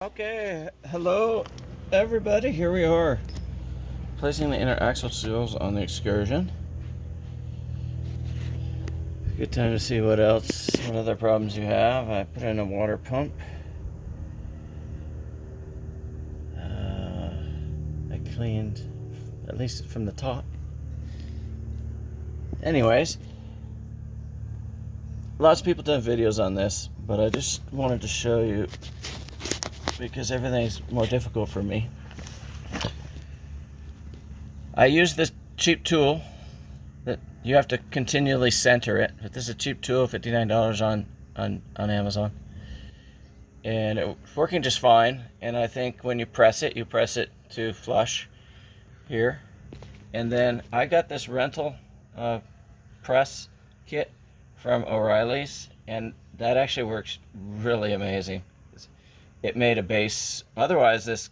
Okay, hello everybody, here we are placing the inner axle seals on the Excursion. Good time to see what other problems you have. I put in a water pump. I cleaned at least from the top. Anyways, lots of people done videos on this, but I just wanted to show you because everything's more difficult for me. I use this cheap tool that you have to continually center it, but this is a cheap tool, $59 on Amazon, and it's working just fine. And I think when you press it to flush here. And then I got this rental press kit from O'Reilly's, and that actually works really amazing. It made a base. Otherwise, this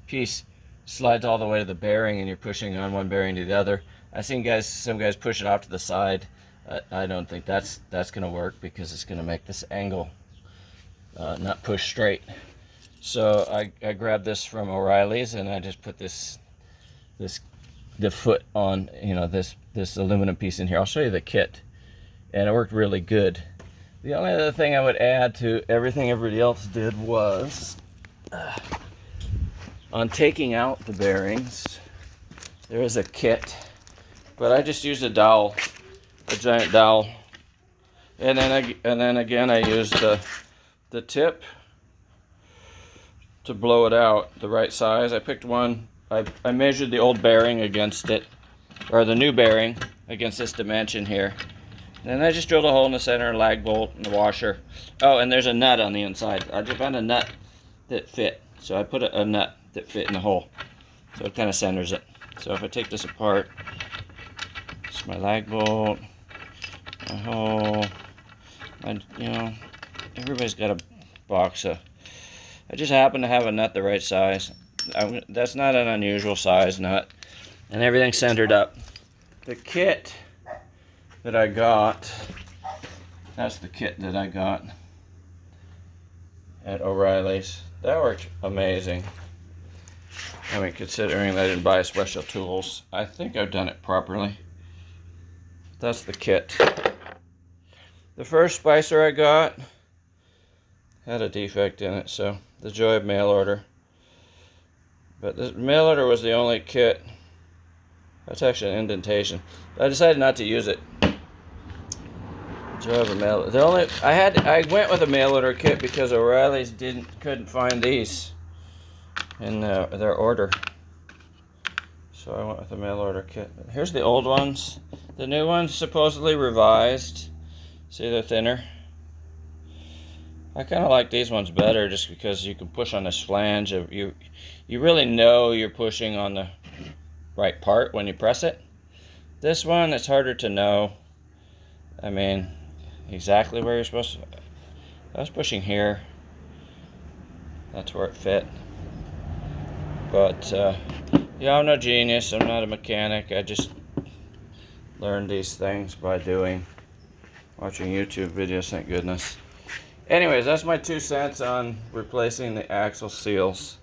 piece slides all the way to the bearing, and you're pushing on one bearing to the other. I've seen some guys push it off to the side. I don't think that's going to work because it's going to make this angle not push straight. So I grabbed this from O'Reilly's, and I just put the foot on, this aluminum piece in here. I'll show you the kit, and it worked really good. The only other thing I would add to everything everybody else did was on taking out the bearings, there is a kit, but I just used a dowel, a giant dowel, and then again I used the tip to blow it out the right size. I picked one. I measured the old bearing against it, or the new bearing against this dimension here. Then I just drilled a hole in the center, a lag bolt, and the washer. Oh, and there's a nut on the inside. I just found a nut that fit, so I put a nut that fit in the hole, so it kind of centers it. So if I take this apart, it's my lag bolt, my hole, and everybody's got a box. I just happen to have a nut the right size. That's not an unusual size nut, and everything's centered up. The kit that I got, that's the kit that I got at O'Reilly's. That worked amazing. I mean, considering I didn't buy special tools, I think I've done it properly. That's the kit. The first splicer I got had a defect in it, so the joy of mail order. But the mail order was the only kit. That's actually an indentation. I decided not to use it. Joy of a mail. I went with a mail order kit because O'Reilly's couldn't find these in their order. So I went with a mail order kit. Here's the old ones. The new ones supposedly revised. See, they're thinner. I kind of like these ones better just because you can push on this flange. You really know you're pushing on the right part when you press it. This one, it's harder to know. I mean, exactly where you're supposed to. I was pushing here. That's where it fit. But, I'm no genius. I'm not a mechanic. I just learned these things by watching YouTube videos, thank goodness. Anyways, that's my 2 cents on replacing the axle seals.